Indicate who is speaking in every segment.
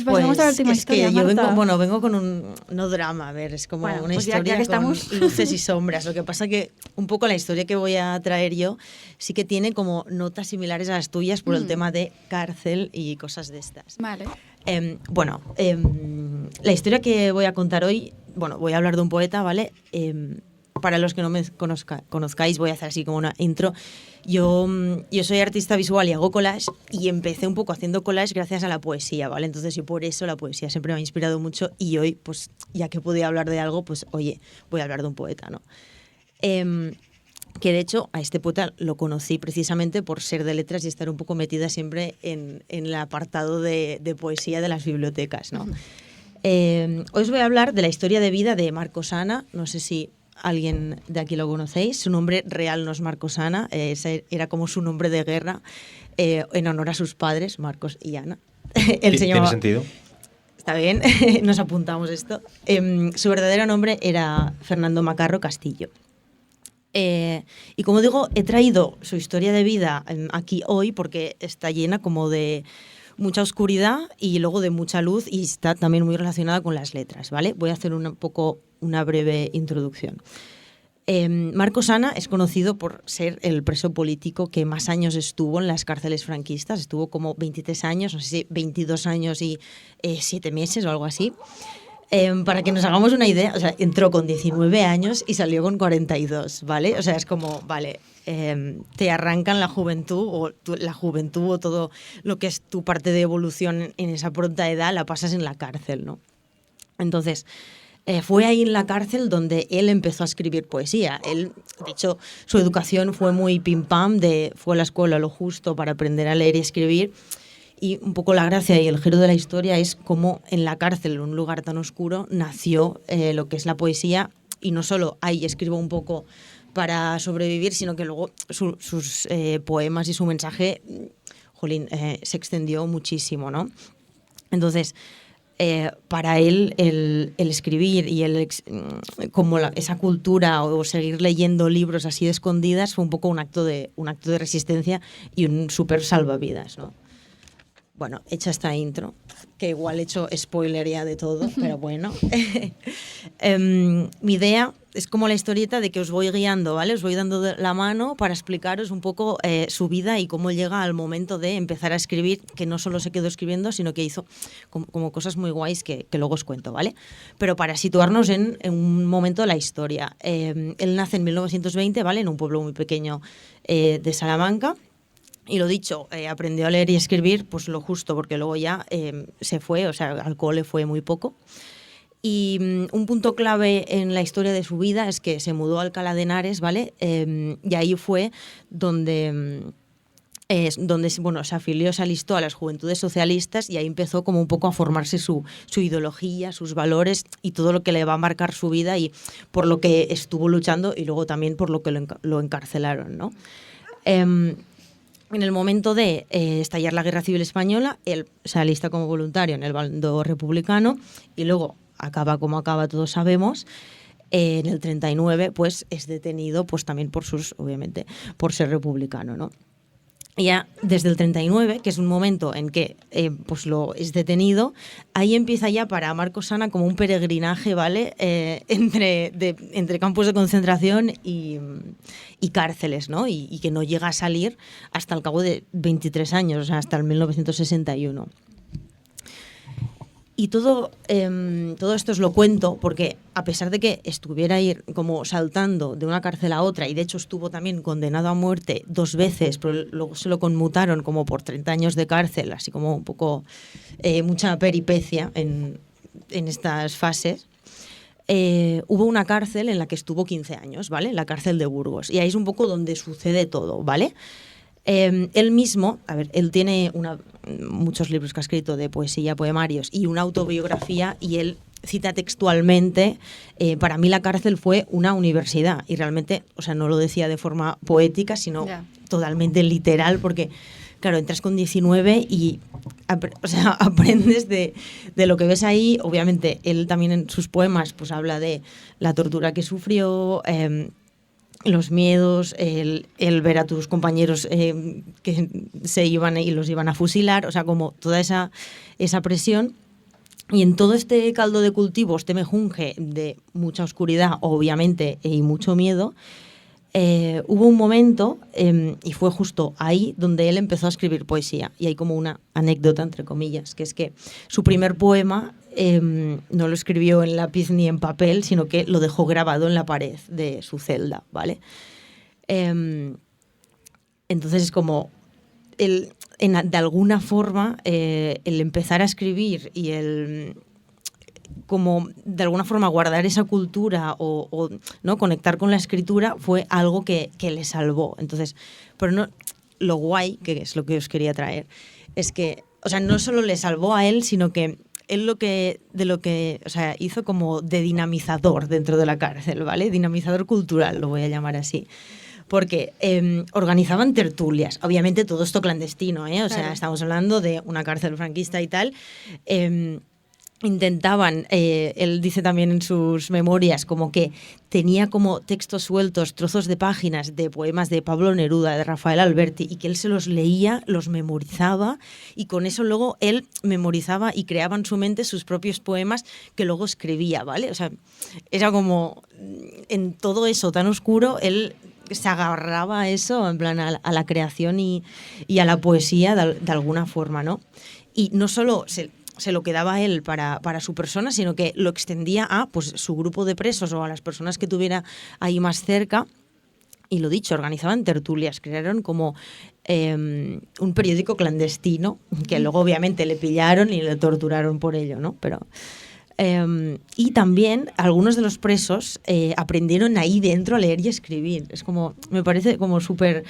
Speaker 1: Pues pasamos a la última historia,
Speaker 2: que yo
Speaker 1: Marta.
Speaker 2: vengo con un, no drama, a ver, es como
Speaker 1: Bueno,
Speaker 2: una
Speaker 1: pues ya
Speaker 2: historia
Speaker 1: que
Speaker 2: con
Speaker 1: estamos.
Speaker 2: luces y sombras. Lo que pasa que un poco la historia que voy a traer yo sí que tiene como notas similares a las tuyas por el tema de cárcel y cosas de estas.
Speaker 1: Vale.
Speaker 2: La historia que voy a contar hoy, voy a hablar de un poeta, ¿vale? Para los que no me conozcáis, voy a hacer así como una intro. Yo soy artista visual y hago collage, y empecé un poco haciendo collage gracias a la poesía, ¿vale? Entonces yo por eso la poesía siempre me ha inspirado mucho, y hoy, pues ya que podía hablar de algo, pues oye, voy a hablar de un poeta, ¿no? Que de hecho a este poeta lo conocí precisamente por ser de letras y estar un poco metida siempre en el apartado de poesía de las bibliotecas, ¿no? Hoy os voy a hablar de la historia de vida de Marcos Ana. No sé si alguien de aquí lo conocéis. Su nombre real no es Marcos Ana, era como su nombre de guerra, en honor a sus padres, Marcos y Ana.
Speaker 3: ¿Tiene sentido?
Speaker 2: Está bien, nos apuntamos esto. Su verdadero nombre era Fernando Macarro Castillo. Y como digo, he traído su historia de vida aquí hoy porque está llena como de mucha oscuridad y luego de mucha luz, y está también muy relacionada con las letras, ¿vale? Voy a hacer una breve introducción. Marcos Ana es conocido por ser el preso político que más años estuvo en las cárceles franquistas. Estuvo como 23 años, no sé si 22 años y 7 meses o algo así. Para que nos hagamos una idea, o sea, entró con 19 años y salió con 42, ¿vale? O sea, es como, vale, te arrancan la juventud o todo lo que es tu parte de evolución en esa pronta edad, la pasas en la cárcel, ¿no? Entonces, fue ahí en la cárcel donde él empezó a escribir poesía. Él, de hecho, su educación fue muy pim pam, fue a la escuela lo justo para aprender a leer y escribir. Y un poco la gracia y el giro de la historia es cómo en la cárcel, en un lugar tan oscuro, nació lo que es la poesía. Y no solo ahí escribo un poco para sobrevivir, sino que luego sus poemas y su mensaje, se extendió muchísimo, ¿no? Entonces, para él el escribir y esa cultura o seguir leyendo libros así de escondidas fue un poco un acto de resistencia y un súper salvavidas, ¿no? Bueno, hecha esta intro, que igual he hecho spoiler ya de todo, pero bueno. Mi idea es como la historieta de que os voy guiando, ¿vale? Os voy dando la mano para explicaros un poco su vida y cómo llega al momento de empezar a escribir, que no solo se quedó escribiendo, sino que hizo como cosas muy guays que luego os cuento, ¿vale? Pero para situarnos en un momento de la historia. Él nace en 1920, ¿vale? En un pueblo muy pequeño de Salamanca. Y lo dicho, aprendió a leer y escribir pues lo justo, porque luego ya se fue, o sea, al cole fue muy poco. Y un punto clave en la historia de su vida es que se mudó a Alcalá de Henares, ¿vale? Y ahí fue donde se afilió, se alistó a las Juventudes Socialistas, y ahí empezó como un poco a formarse su ideología, sus valores y todo lo que le va a marcar su vida y por lo que estuvo luchando, y luego también por lo que lo encarcelaron, ¿no? En el momento de estallar la Guerra Civil Española, él se alista como voluntario en el bando republicano y luego acaba como acaba, todos sabemos. En el 39 pues es detenido pues también obviamente por ser republicano, ¿no? Y ya desde el 39, que es un momento en que pues lo es detenido, ahí empieza ya para Marcos Ana como un peregrinaje, ¿vale? Entre campos de concentración y cárceles, ¿no? Y que no llega a salir hasta el cabo de 23 años, o sea, hasta el 1961. Y todo esto os lo cuento porque, a pesar de que estuviera ahí como saltando de una cárcel a otra, y de hecho estuvo también condenado a muerte 2 veces, pero luego se lo conmutaron como por 30 años de cárcel, así como un poco mucha peripecia en estas fases. Hubo una cárcel en la que estuvo 15 años, ¿vale? La cárcel de Burgos. Y ahí es un poco donde sucede todo, ¿vale? Él mismo, él tiene muchos libros que ha escrito de poesía, poemarios y una autobiografía, y él cita textualmente, para mí la cárcel fue una universidad, y realmente, o sea, no lo decía de forma poética, sino totalmente literal, porque claro, entras con 19 y aprendes de lo que ves ahí. Obviamente, él también en sus poemas pues habla de la tortura que sufrió, los miedos, el ver a tus compañeros que se iban y los iban a fusilar, o sea, como toda esa presión. Y en todo este caldo de cultivo, este mejunje de mucha oscuridad, obviamente, y mucho miedo, hubo un momento, y fue justo ahí, donde él empezó a escribir poesía. Y hay como una anécdota, entre comillas, que es que su primer poema no lo escribió en lápiz ni en papel, sino que lo dejó grabado en la pared de su celda, ¿vale? Entonces es como de alguna forma el empezar a escribir y el como de alguna forma guardar esa cultura o ¿no? conectar con la escritura fue algo que le salvó. Entonces, pero no, lo guay, que es lo que os quería traer, es que, o sea, no solo le salvó a él, sino que él o sea, hizo como de dinamizador dentro de la cárcel, ¿vale? Dinamizador cultural, lo voy a llamar así. Porque organizaban tertulias, obviamente todo esto clandestino, ¿eh? O sea, estamos hablando de una cárcel franquista y tal. Intentaban, él dice también en sus memorias, como que tenía como textos sueltos, trozos de páginas de poemas de Pablo Neruda, de Rafael Alberti, y que él se los leía, los memorizaba, y con eso luego él memorizaba y creaba en su mente sus propios poemas que luego escribía, ¿vale? O sea, era como, en todo eso tan oscuro, él se agarraba a eso, en plan a la creación y a la poesía de alguna forma, ¿no? Y no solo se lo quedaba él para su persona, sino que lo extendía a pues, su grupo de presos o a las personas que tuviera ahí más cerca. Y lo dicho, organizaban tertulias, crearon como un periódico clandestino, que luego obviamente le pillaron y le torturaron por ello, ¿no? Pero... y también algunos de los presos aprendieron ahí dentro a leer y escribir. Es como, me parece como súper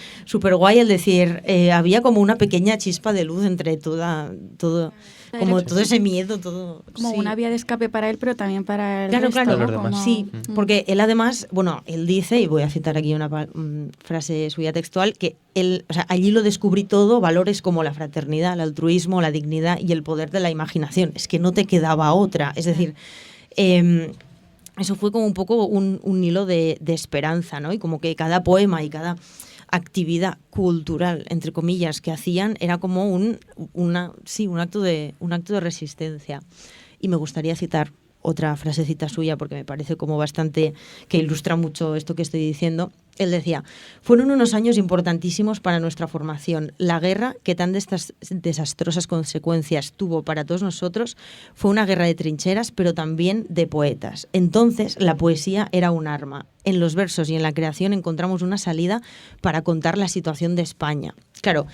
Speaker 2: guay el decir, había como una pequeña chispa de luz entre todo, como todo ese miedo, todo.
Speaker 1: Como
Speaker 2: sí.
Speaker 1: una vía de escape para él, pero también para el
Speaker 2: Claro,
Speaker 1: resto,
Speaker 2: claro.
Speaker 1: ¿no? Como...
Speaker 2: Sí, porque él además, bueno, él dice, y voy a citar aquí una frase suya textual, que él, o sea, allí lo descubrí todo, valores como la fraternidad, el altruismo, la dignidad y el poder de la imaginación. Es que no te quedaba otra. Es decir, eso fue como un poco un hilo de esperanza, ¿no? Y como que cada poema y cada actividad cultural, entre comillas, que hacían era como un acto de resistencia. Y me gustaría citar otra frasecita suya porque me parece como bastante que ilustra mucho esto que estoy diciendo. Él decía, fueron unos años importantísimos para nuestra formación. La guerra, que tan desastrosas consecuencias tuvo para todos nosotros, fue una guerra de trincheras, pero también de poetas. Entonces, la poesía era un arma. En los versos y en la creación encontramos una salida para contar la situación de España. Claro,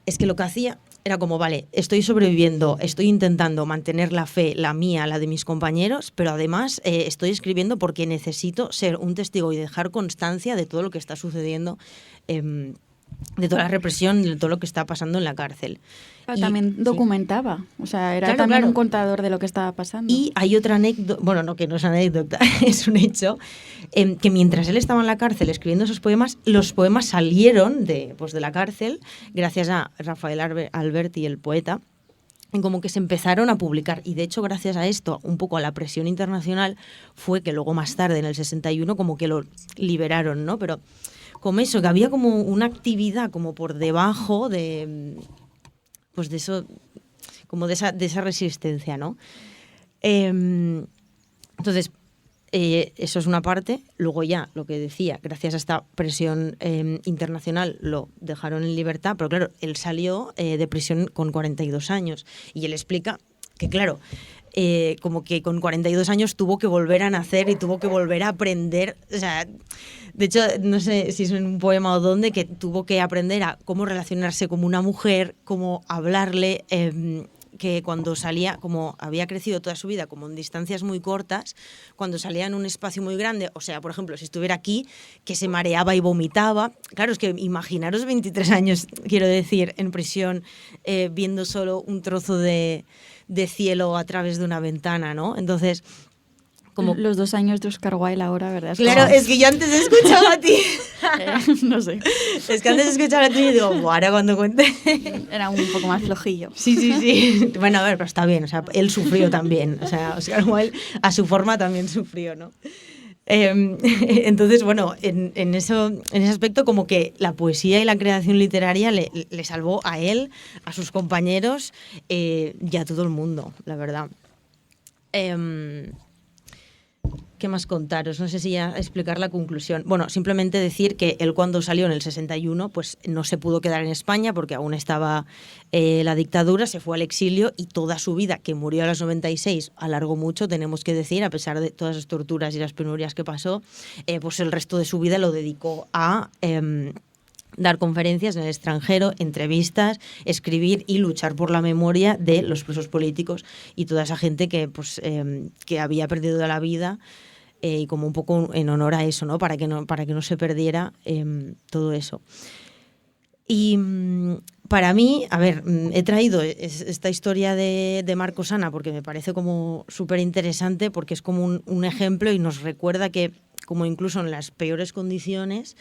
Speaker 2: es que lo que hacía era como, vale, estoy sobreviviendo, estoy intentando mantener la fe, la mía, la de mis compañeros, pero además estoy escribiendo porque necesito ser un testigo y dejar constancia de todo lo que está sucediendo, de toda la represión, de todo lo que está pasando en la cárcel.
Speaker 1: Pero también documentaba, o sea, era también un contador de lo que estaba pasando.
Speaker 2: Y hay otra anécdota, bueno, no, que no es anécdota, es un hecho, que mientras él estaba en la cárcel escribiendo esos poemas, los poemas salieron de la cárcel, gracias a Rafael Alberti, el poeta, y como que se empezaron a publicar. Y de hecho, gracias a esto, un poco a la presión internacional, fue que luego más tarde, en el 61, como que lo liberaron, ¿no? Pero como eso, que había como una actividad como por debajo de... pues de eso, como de esa resistencia, ¿no? Entonces, eso es una parte. Luego ya, lo que decía, gracias a esta presión internacional lo dejaron en libertad, pero claro, él salió de prisión con 42 años y él explica que, claro, como que con 42 años tuvo que volver a nacer y tuvo que volver a aprender, o sea, de hecho, no sé si es en un poema o dónde, que tuvo que aprender a cómo relacionarse como una mujer, cómo hablarle, que cuando salía, como había crecido toda su vida como en distancias muy cortas, cuando salía en un espacio muy grande, o sea, por ejemplo, si estuviera aquí, que se mareaba y vomitaba. Claro, es que imaginaros 23 años, quiero decir, en prisión, viendo solo un trozo de cielo a través de una ventana, ¿no? Entonces...
Speaker 1: como los 2 años de Oscar Wilde ahora, ¿verdad?
Speaker 2: Claro, es que yo antes he escuchado a ti.
Speaker 1: No sé.
Speaker 2: Es que antes he escuchado a ti y digo, ahora cuando cuente.
Speaker 1: Era un poco más flojillo.
Speaker 2: Sí. Bueno, a ver, pero está bien. O sea, él sufrió también. O sea, Oscar Wilde a su forma también sufrió, ¿no? Entonces, bueno, en ese aspecto como que la poesía y la creación literaria le salvó a él, a sus compañeros y a todo el mundo, la verdad. ¿Qué más contaros? No sé si ya explicar la conclusión. Bueno, simplemente decir que él cuando salió en el 61 pues no se pudo quedar en España porque aún estaba la dictadura, se fue al exilio y toda su vida, que murió a los 96, alargó mucho, tenemos que decir, a pesar de todas las torturas y las penurias que pasó, pues el resto de su vida lo dedicó a dar conferencias en el extranjero, entrevistas, escribir y luchar por la memoria de los presos políticos y toda esa gente que, pues, que había perdido la vida. Y como un poco en honor a eso, ¿no? Para que no se perdiera todo eso. Y para mí, a ver, he traído esta historia de Marcos Ana porque me parece como súper interesante, porque es como un ejemplo y nos recuerda que, como incluso en las peores condiciones,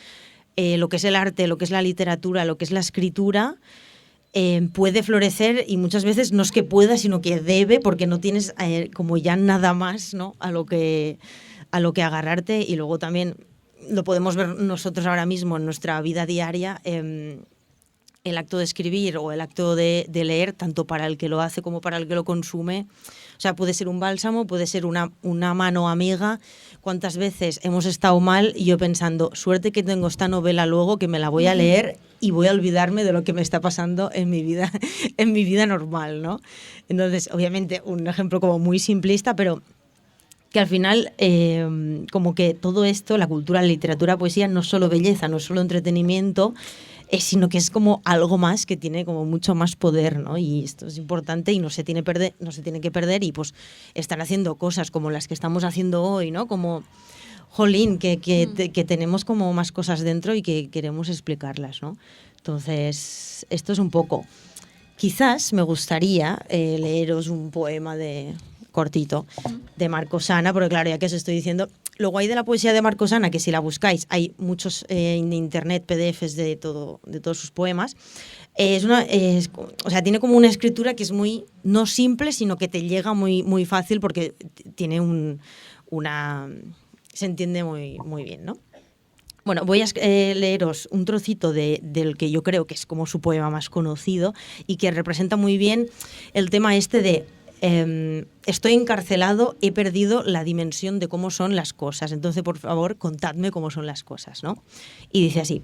Speaker 2: lo que es el arte, lo que es la literatura, lo que es la escritura, puede florecer, y muchas veces no es que pueda, sino que debe, porque no tienes como ya nada más, ¿no? a lo que agarrarte. Y luego también lo podemos ver nosotros ahora mismo en nuestra vida diaria, el acto de escribir o el acto de leer, tanto para el que lo hace como para el que lo consume. O sea, puede ser un bálsamo, puede ser una mano amiga. ¿Cuántas veces hemos estado mal y yo pensando, suerte que tengo esta novela luego, que me la voy a leer y voy a olvidarme de lo que me está pasando en mi vida normal, ¿no? Entonces, obviamente, un ejemplo como muy simplista, pero que al final, como que todo esto, la cultura, la literatura, poesía, no es solo belleza, no es solo entretenimiento, sino que es como algo más que tiene como mucho más poder, ¿no? Y esto es importante y no se tiene que perder, y pues están haciendo cosas como las que estamos haciendo hoy, ¿no? Como, jolín, que tenemos como más cosas dentro y que queremos explicarlas, ¿no? Entonces, esto es un poco. Quizás me gustaría leeros un poema cortito de Marcos Ana, porque claro, ya que os estoy diciendo, luego hay de la poesía de Marcos Ana, que si la buscáis hay muchos en internet, PDFs de todos sus poemas. O sea, tiene como una escritura que es muy, no simple, sino que te llega muy, muy fácil, porque tiene se entiende muy, muy bien, ¿no? Bueno, voy a leeros un trocito del que yo creo que es como su poema más conocido y que representa muy bien el tema este de estoy encarcelado, he perdido la dimensión de cómo son las cosas. Entonces, por favor, contadme cómo son las cosas, ¿no? Y dice así: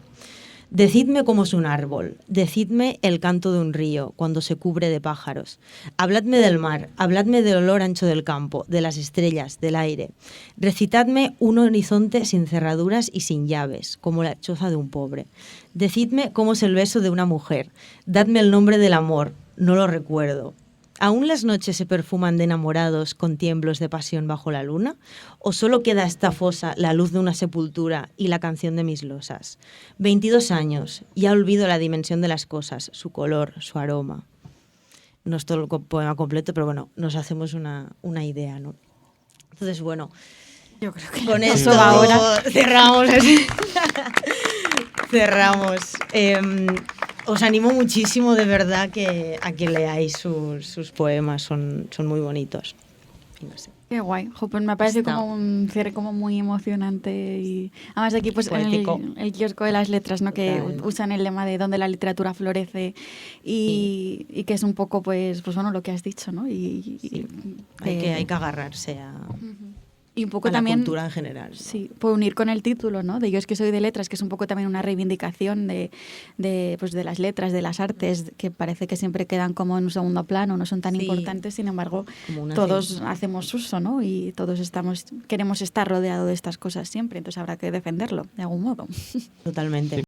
Speaker 2: decidme cómo es un árbol, decidme el canto de un río cuando se cubre de pájaros. Habladme del mar, habladme del olor ancho del campo, de las estrellas, del aire. Recitadme un horizonte sin cerraduras y sin llaves, como la choza de un pobre. Decidme cómo es el beso de una mujer. Dadme el nombre del amor, no lo recuerdo. ¿Aún las noches se perfuman de enamorados con tiemblos de pasión bajo la luna? ¿O solo queda esta fosa, la luz de una sepultura y la canción de mis losas? 22 años, ya olvido la dimensión de las cosas, su color, su aroma. No es todo el poema completo, pero bueno, nos hacemos una idea, ¿no? Entonces, bueno,
Speaker 1: yo creo que
Speaker 2: con esto ahora cerramos. Cerramos. Os animo muchísimo, de verdad, a que leáis sus poemas, son muy bonitos. Y no sé.
Speaker 1: Qué guay. Pues me parece como un cierre como muy emocionante, y además aquí pues en el kiosco de las letras, ¿no? Que usan el lema de donde la literatura florece y que es un poco pues bueno, lo que has dicho, ¿no?
Speaker 2: Sí. Hay que agarrarse a...
Speaker 1: Y un poco
Speaker 2: a
Speaker 1: también,
Speaker 2: la cultura en general, ¿no?
Speaker 1: Sí, puedo unir con el título, ¿no? De Yo es que soy de letras, que es un poco también una reivindicación de las letras, de las artes, que parece que siempre quedan como en un segundo plano, no son tan importantes, sin embargo, todos hacemos uso, ¿no? Y todos queremos estar rodeados de estas cosas siempre, entonces habrá que defenderlo de algún modo.
Speaker 2: Totalmente.